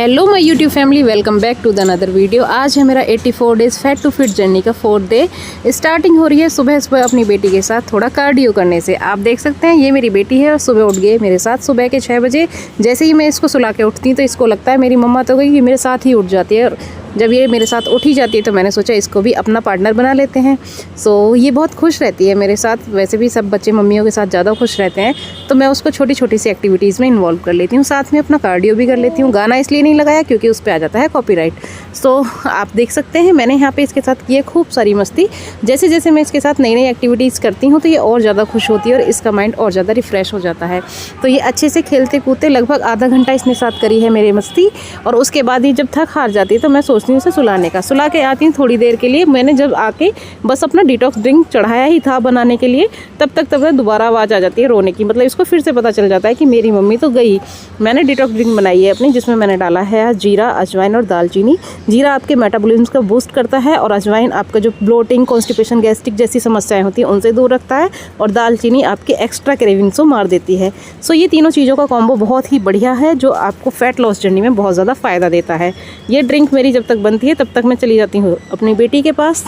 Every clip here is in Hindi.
Hello my YouTube family, welcome back to the another video. आज है मेरा 84 days fat to fit journey का 4th डे। स्टार्टिंग हो रही है सुबह सुबह अपनी बेटी के साथ थोड़ा कार्डियो करने से। आप देख सकते हैं ये मेरी बेटी है और सुबह उठ गई है मेरे साथ सुबह के 6 बजे। जैसे ही मैं इसको सुला के उठती हूँ तो इसको लगता है मेरी मम्मा तो गई, ये मेरे साथ ही उठ जाती है। और जब ये मेरे साथ उठी जाती है तो मैंने सोचा इसको भी अपना पार्टनर बना लेते हैं। सो ये बहुत खुश रहती है मेरे साथ। वैसे भी सब बच्चे मम्मियों के साथ ज़्यादा खुश रहते हैं, तो मैं उसको छोटी छोटी सी एक्टिविटीज़ में इन्वॉल्व कर लेती हूँ। साथ में अपना कार्डियो भी कर लेती हूँ। गाना इसलिए नहीं लगाया क्योंकि उस पर आ जाता है कॉपीराइट। सो आप देख सकते हैं मैंने यहाँ पे इसके साथ की है खूब सारी मस्ती। जैसे जैसे मैं इसके साथ नई नई एक्टिविटीज़ करती हूँ तो ये और ज़्यादा खुश होती है और इसका माइंड और ज़्यादा रिफ़्रेश हो जाता है। तो ये अच्छे से खेलते कूदते लगभग आधा घंटा इसने साथ करी है मेरी मस्ती। और उसके बाद ही जब थक हार जाती है तो मैं सोचती हूँ उसे सुलाने का। सुला के आती हूँ थोड़ी देर के लिए। मैंने जब आके बस अपना डिटॉक्स ड्रिंक चढ़ाया ही था बनाने के लिए, तब दोबारा आवाज़ आ जाती है रोने की। मतलब इसको फिर से पता चल जाता है कि मेरी मम्मी तो गई। मैंने डिटॉक्स ड्रिंक बनाई है अपनी, जिसमें मैंने डाला है जीरा, अजवाइन और दालचीनी। जीरा आपके मेटाबॉलिज्म को बूस्ट करता है और अजवाइन आपका जो ब्लोटिंग, कॉन्स्टिपेशन, गैस्ट्रिक जैसी समस्याएं होती हैं उनसे दूर रखता है और दालचीनी आपके एक्स्ट्रा क्रेविंग्स को मार देती है। सो ये तीनों चीज़ों का कॉम्बो बहुत ही बढ़िया है जो आपको फैट लॉस जर्नी में बहुत ज़्यादा फ़ायदा देता है। ये ड्रिंक मेरी जब तक बनती है तब तक मैं चली जाती हूँ अपनी बेटी के पास,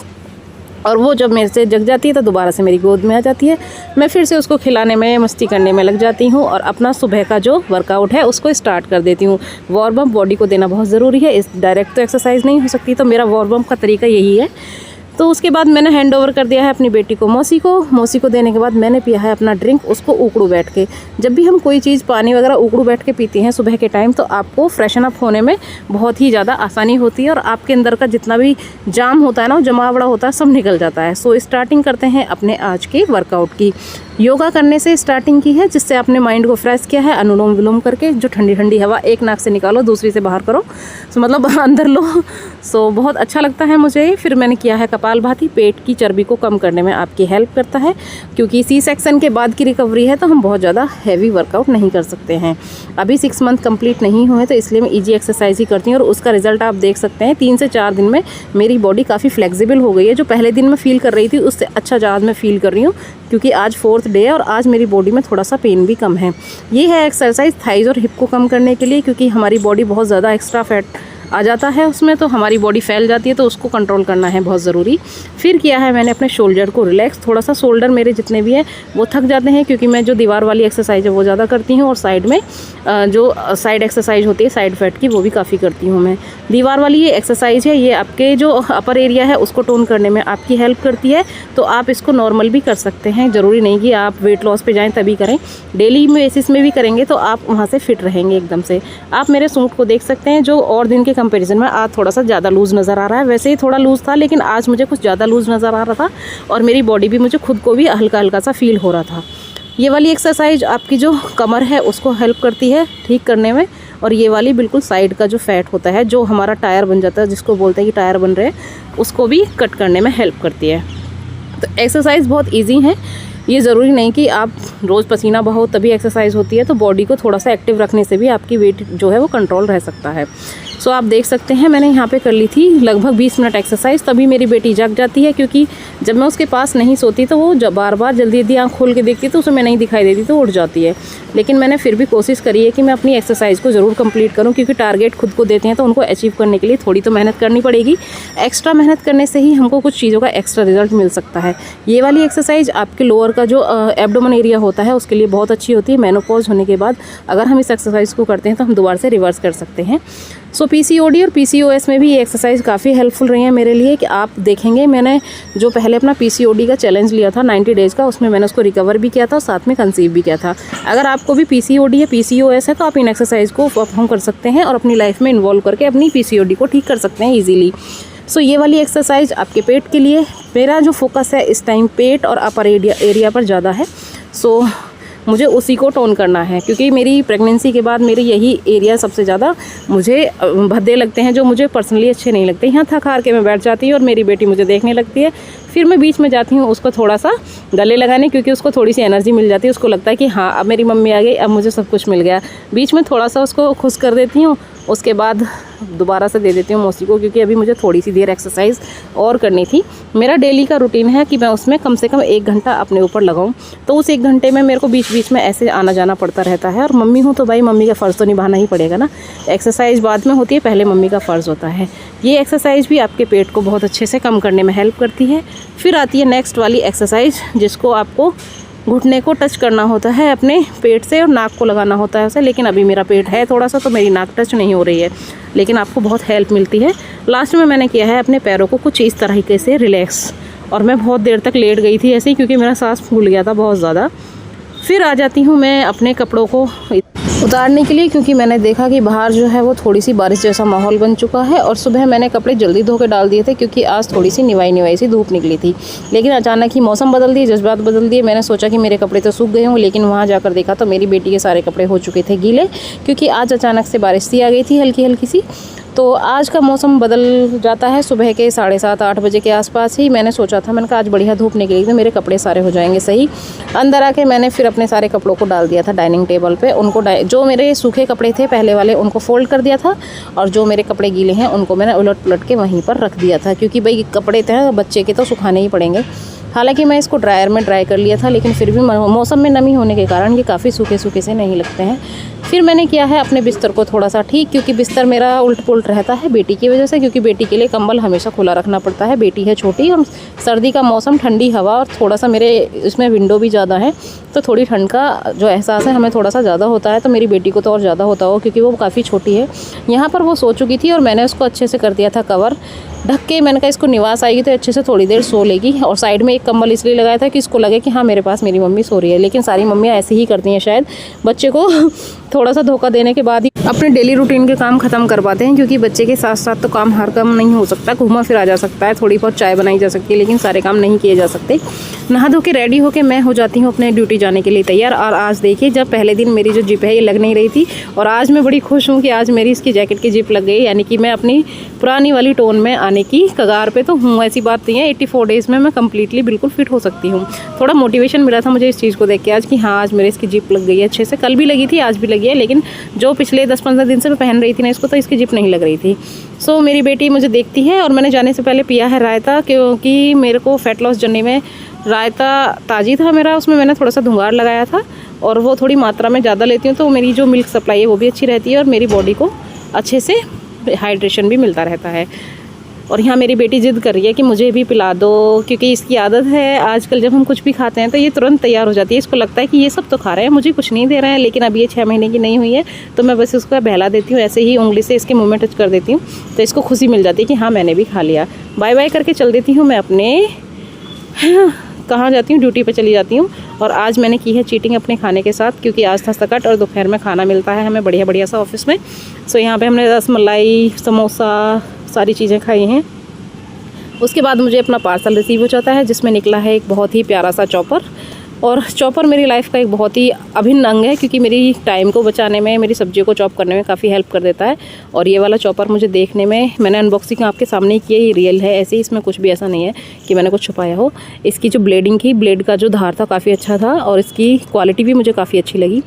और वो जब मेरे से जग जाती है तो दोबारा से मेरी गोद में आ जाती है। मैं फिर से उसको खिलाने में, मस्ती करने में लग जाती हूँ और अपना सुबह का जो वर्कआउट है उसको स्टार्ट कर देती हूँ। वार्म अप बॉडी को देना बहुत ज़रूरी है। इस डायरेक्ट तो एक्सरसाइज नहीं हो सकती, तो मेरा वार्म अप का तरीका यही है। तो उसके बाद मैंने हैंड ओवर कर दिया है अपनी बेटी को मौसी को देने के बाद मैंने पिया है अपना ड्रिंक, उसको उकड़ू बैठ के। जब भी हम कोई चीज़ पानी वगैरह उकड़ू बैठ के पीते हैं सुबह के टाइम तो आपको फ्रेशन अप होने में बहुत ही ज़्यादा आसानी होती है और आपके अंदर का जितना भी जाम होता है ना, जमावड़ा होता है, सब निकल जाता है। सो स्टार्टिंग करते हैं अपने आज के वर्कआउट की। योगा करने से स्टार्टिंग की है, जिससे आपने माइंड को फ्रेश किया है। अनुलोम विलोम करके जो ठंडी ठंडी हवा एक नाक से निकालो, दूसरी से बाहर करो, मतलब अंदर लो। सो बहुत अच्छा लगता है मुझे। फिर मैंने किया है कपालभाति। पेट की चर्बी को कम करने में आपकी हेल्प करता है, क्योंकि सी सेक्शन के बाद की रिकवरी है तो हम बहुत ज़्यादा हैवी वर्कआउट नहीं कर सकते हैं। अभी 6 मंथ कंप्लीट नहीं हुए तो इसलिए मैं ईजी एक्सरसाइज ही करती हूँ और उसका रिजल्ट आप देख सकते हैं। 3 से 4 दिन में मेरी बॉडी काफ़ी फ्लेक्सिबल हो गई है। जो पहले दिन मैं फील कर रही थी उससे अच्छा आज मैं फील कर रही हूँ, क्योंकि आज 4th डे है और आज मेरी बॉडी में थोड़ा सा पेन भी कम है। ये है एक्सरसाइज थाइज़ और हिप को कम करने के लिए, क्योंकि हमारी बॉडी बहुत ज़्यादा एक्स्ट्रा फैट आ जाता है उसमें, तो हमारी बॉडी फैल जाती है, तो उसको कंट्रोल करना है बहुत ज़रूरी। फिर किया है मैंने अपने शोल्डर को रिलैक्स। थोड़ा सा शोल्डर मेरे जितने भी हैं वो थक जाते हैं, क्योंकि मैं जो दीवार वाली एक्सरसाइज है वो ज़्यादा करती हूँ और साइड में जो साइड एक्सरसाइज होती है साइड फैट की, वो भी काफ़ी करती हूँ मैं। दीवार वाली ये एक्सरसाइज है, ये आपके जो अपर एरिया है उसको टोन करने में आपकी हेल्प करती है। तो आप इसको नॉर्मल भी कर सकते हैं, ज़रूरी नहीं कि आप वेट लॉस पे जाएं तभी करें। डेली बेसिस में भी करेंगे तो आप वहाँ से फिट रहेंगे एकदम से। आप मेरे सूट को देख सकते हैं, जो और दिन के कंपैरिजन में आज थोड़ा सा ज़्यादा लूज़ नज़र आ रहा है। वैसे ही थोड़ा लूज़ था, लेकिन आज मुझे कुछ ज़्यादा लूज़ नज़र आ रहा था और मेरी बॉडी भी, मुझे खुद को भी हल्का हल्का सा फील हो रहा था। ये वाली एक्सरसाइज आपकी जो कमर है उसको हेल्प करती है ठीक करने में, और ये वाली बिल्कुल साइड का जो फैट होता है, जो हमारा टायर बन जाता है, जिसको बोलते हैं कि टायर बन रहे हैं, उसको भी कट करने में हेल्प करती है। तो एक्सरसाइज बहुत ईजी है। ये ज़रूरी नहीं कि आप रोज़ पसीना बहाओ तभी एक्सरसाइज होती है। तो बॉडी को थोड़ा सा एक्टिव रखने से भी आपकी वेट जो है वो कंट्रोल रह सकता है। सो आप देख सकते हैं मैंने यहाँ पे कर ली थी लगभग 20 मिनट एक्सरसाइज। तभी मेरी बेटी जग जाती है, क्योंकि जब मैं उसके पास नहीं सोती तो वो बार बार जल्दी आँख खोल के देखती तो उसे मैं नहीं दिखाई देती तो उठ जाती है। लेकिन मैंने फिर भी कोशिश करी है कि मैं अपनी एक्सरसाइज को ज़रूर कंप्लीट करूँ, क्योंकि टारगेट खुद को देते हैं तो उनको अचीव करने के लिए थोड़ी तो मेहनत करनी पड़ेगी। एक्स्ट्रा मेहनत करने से ही हमको कुछ चीज़ों का एक्स्ट्रा रिजल्ट मिल सकता है। ये वाली एक्सरसाइज आपके लोअर का जो एब्डोमेन एरिया होता है उसके लिए बहुत अच्छी होती है। मेनोपॉज होने के बाद अगर हम इस एक्सरसाइज को करते हैं तो हम दोबारा से रिवर्स कर सकते हैं। सो PCOD और PCOS में भी ये एक्सरसाइज काफ़ी हेल्पफुल रही है मेरे लिए। कि आप देखेंगे मैंने जो पहले अपना PCOD का चैलेंज लिया था 90 डेज़ का, उसमें मैंने उसको रिकवर भी किया था और साथ में कंसीव भी किया था। अगर आपको भी PCOD या PCOS है तो आप इन एक्सरसाइज को परफॉर्म कर सकते हैं और अपनी लाइफ में इन्वॉल्व करके अपनी PCOD को ठीक कर सकते हैं ईजीली। सो ये वाली एक्सरसाइज आपके पेट के लिए। मेरा जो फोकस है इस टाइम पेट और अपर एरिया पर ज़्यादा है। सो मुझे उसी को टोन करना है, क्योंकि मेरी प्रेगनेंसी के बाद मेरे यही एरिया सबसे ज़्यादा मुझे भद्दे लगते हैं, जो मुझे पर्सनली अच्छे नहीं लगते। यहाँ थक हार के मैं बैठ जाती हूँ और मेरी बेटी मुझे देखने लगती है, फिर मैं बीच में जाती हूँ उसको थोड़ा सा गले लगाने, क्योंकि उसको थोड़ी सी एनर्जी मिल जाती है। उसको लगता है कि हाँ अब मेरी मम्मी आ गई, अब मुझे सब कुछ मिल गया। बीच में थोड़ा सा उसको खुश कर देती हूँ, उसके बाद दोबारा से दे देती हूँ मौसी को, क्योंकि अभी मुझे थोड़ी सी देर एक्सरसाइज और करनी थी। मेरा डेली का रूटीन है कि मैं उसमें कम से कम 1 घंटा अपने ऊपर लगाऊं, तो उस 1 घंटे में मेरे को बीच बीच में ऐसे आना जाना पड़ता रहता है। और मम्मी हूँ तो भाई मम्मी का फ़र्ज़ तो निभाना ही पड़ेगा ना। एक्सरसाइज बाद में होती है, पहले मम्मी का फ़र्ज़ होता है। ये एक्सरसाइज भी आपके पेट को बहुत अच्छे से कम करने में हेल्प करती है। फिर आती है नेक्स्ट वाली एक्सरसाइज, जिसको आपको घुटने को टच करना होता है अपने पेट से और नाक को लगाना होता है उसे। लेकिन अभी मेरा पेट है थोड़ा सा, तो मेरी नाक टच नहीं हो रही है, लेकिन आपको बहुत हेल्प मिलती है। लास्ट में मैंने किया है अपने पैरों को कुछ इस तरीके से रिलैक्स, और मैं बहुत देर तक लेट गई थी ऐसे ही, क्योंकि मेरा सांस फूल गया था बहुत ज़्यादा। फिर आ जाती हूँ मैं अपने कपड़ों को उतारने के लिए, क्योंकि मैंने देखा कि बाहर जो है वो थोड़ी सी बारिश जैसा माहौल बन चुका है। और सुबह मैंने कपड़े जल्दी धो के डाल दिए थे, क्योंकि आज थोड़ी सी निवाई सी धूप निकली थी। लेकिन अचानक ही मौसम बदल दिए, जज्बात बदल दिए। मैंने सोचा कि मेरे कपड़े तो सूख गए हों, लेकिन वहाँ जाकर देखा तो मेरी बेटी के सारे कपड़े हो चुके थे गीले, क्योंकि आज अचानक से बारिश सी आ गई थी हल्की हल्की सी। तो आज का मौसम बदल जाता है सुबह के 7:30-8 बजे के आसपास ही। मैंने सोचा था, मैंने कहा आज बढ़िया धूप निकली तो मेरे कपड़े सारे हो जाएंगे सही। अंदर आके मैंने फिर अपने सारे कपड़ों को डाल दिया था डाइनिंग टेबल पे। उनको जो मेरे सूखे कपड़े थे पहले वाले उनको फ़ोल्ड कर दिया था, और जो मेरे कपड़े गीले हैं उनको मैंने उलट पुलट के वहीं पर रख दिया था, क्योंकि भाई कपड़े थे बच्चे के तो सुखाने ही पड़ेंगे। हालांकि मैं इसको ड्रायर में ड्राई कर लिया था, लेकिन फिर भी मौसम में नमी होने के कारण ये काफ़ी सूखे सूखे से नहीं लगते हैं। फिर मैंने किया है अपने बिस्तर को थोड़ा सा ठीक, क्योंकि बिस्तर मेरा उल्ट पुल्ट रहता है बेटी की वजह से, क्योंकि बेटी के लिए कंबल हमेशा खुला रखना पड़ता है। बेटी है छोटी, और सर्दी का मौसम, ठंडी हवा, और थोड़ा सा मेरे इसमें विंडो भी ज़्यादा है, तो थोड़ी ठंड का जो एहसास है हमें थोड़ा सा ज़्यादा होता है। तो मेरी बेटी को तो और ज़्यादा होता हो, क्योंकि वो काफ़ी छोटी है। यहाँ पर वो सो चुकी थी और मैंने उसको अच्छे से कर दिया था कवर ढक के। मैंने कहा इसको निवास आएगी तो अच्छे से थोड़ी देर सो लेगी। और साइड में एक कंबल इसलिए लगाया था कि इसको लगे कि हाँ मेरे पास मेरी मम्मी सो रही है। लेकिन सारी मम्मियाँ ऐसे ही करती हैं, शायद बच्चे को थोड़ा सा धोखा देने के बाद ही अपने डेली रूटीन के काम ख़त्म कर पाते हैं, क्योंकि बच्चे के साथ साथ तो काम हर काम नहीं हो सकता। घूमा फिरा जा सकता है, थोड़ी बहुत चाय बनाई जा सकती है, लेकिन सारे काम नहीं किए जा सकते। नहा धो के रेडी होके मैं हो जाती हूँ अपने ड्यूटी जाने के लिए तैयार। और आज देखिए, जब पहले दिन मेरी जो जिप है ये लग नहीं रही थी, और आज मैं बड़ी खुश हूँ कि आज मेरी इसकी जैकेट की जिप लग गई। यानी कि मैं अपनी पुरानी वाली टोन में आने की कगार पे तो हूँ। ऐसी बात नहीं है, 84 डेज़ में मैं कम्प्लीटली बिल्कुल फिट हो सकती हूँ। थोड़ा मोटिवेशन मिला था मुझे इस चीज़ को देख के आज कि हाँ आज मेरे इसकी जिप लग गई है अच्छे से। कल भी लगी थी, आज भी लगी है, लेकिन जो पिछले 10-15 दिन से मैं पहन रही थी ना इसको, तो इसकी जिप नहीं लग रही थी। सो मेरी बेटी मुझे देखती है, और मैंने जाने से पहले पिया है रायता, क्योंकि मेरे को फ़ैट लॉस जर्नी में रायता ताज़ी था मेरा, उसमें मैंने थोड़ा सा धुंगार लगाया था, और वो थोड़ी मात्रा में ज़्यादा लेती हूँ तो मेरी जो मिल्क सप्लाई है वो भी अच्छी रहती है, और मेरी बॉडी को अच्छे से हाइड्रेशन भी मिलता रहता है। और यहाँ मेरी बेटी ज़िद कर रही है कि मुझे भी पिला दो, क्योंकि इसकी आदत है आजकल जब हम कुछ भी खाते हैं तो ये तुरंत तैयार हो जाती है। इसको लगता है कि ये सब तो खा रहे हैं, मुझे कुछ नहीं दे रहे हैं। लेकिन अब ये 6 महीने की नहीं हुई है, तो मैं बस उसको बहला देती हूँ, ऐसे ही उंगली से इसके मुँह में टच कर देती हूँ, तो इसको खुशी मिल जाती है कि हाँ मैंने भी खा लिया। बाय बाय करके चल देती हूँ मैं अपने कहाँ जाती हूँ, ड्यूटी पे चली जाती हूँ। और आज मैंने की है चीटिंग अपने खाने के साथ, क्योंकि आज था सकट और दोपहर में खाना मिलता है हमें बढ़िया बढ़िया सा ऑफिस में। सो यहाँ पे हमने रसमलाई, समोसा, सारी चीज़ें खाई हैं। उसके बाद मुझे अपना पार्सल रिसीव हो जाता है, जिसमें निकला है एक बहुत ही प्यारा सा चॉपर। और चॉपर मेरी लाइफ का एक बहुत ही अभिन्न अंग है, क्योंकि मेरी टाइम को बचाने में, मेरी सब्जियों को चॉप करने में काफ़ी हेल्प कर देता है। और ये वाला चॉपर मुझे देखने में, मैंने अनबॉक्सिंग आपके सामने ही की है, ये रियल है ऐसे ही, इसमें कुछ भी ऐसा नहीं है कि मैंने कुछ छुपाया हो। इसकी जो ब्लेडिंग थी, ब्लेड का जो धार था काफ़ी अच्छा था, और इसकी क्वालिटी भी मुझे काफ़ी अच्छी लगी।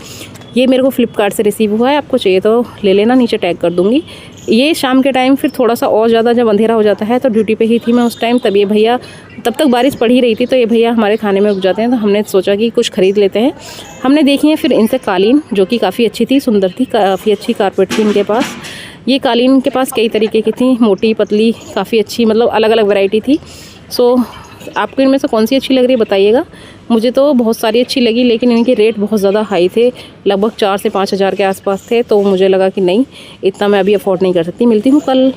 ये मेरे को फ्लिपकार्ट से रिसीव हुआ है, आपको चाहिए तो ले लेना, नीचे टैग कर दूँगी। ये शाम के टाइम फिर थोड़ा सा और ज़्यादा जब अंधेरा हो जाता है, तो ड्यूटी पे ही थी मैं उस टाइम, तब ये भैया, तब तक बारिश पड़ ही रही थी, तो ये भैया हमारे खाने में रुक जाते हैं, तो हमने सोचा कि कुछ ख़रीद लेते हैं। हमने देखी है फिर इनसे कालीन, जो कि काफ़ी अच्छी थी, सुंदर थी, काफ़ी अच्छी कारपेट थी इनके पास। ये कालीन के पास कई तरीके की थी, मोटी पतली, काफ़ी अच्छी, मतलब अलग अलग वैरायटी थी। सो आपको इनमें से कौन सी अच्छी लग रही है बताइएगा। मुझे तो बहुत सारी अच्छी लगी, लेकिन इनके रेट बहुत ज़्यादा हाई थे, लगभग 4 से 5 हज़ार के आसपास थे, तो मुझे लगा कि नहीं, इतना मैं अभी अफोर्ड नहीं कर सकती। मिलती हूँ कल।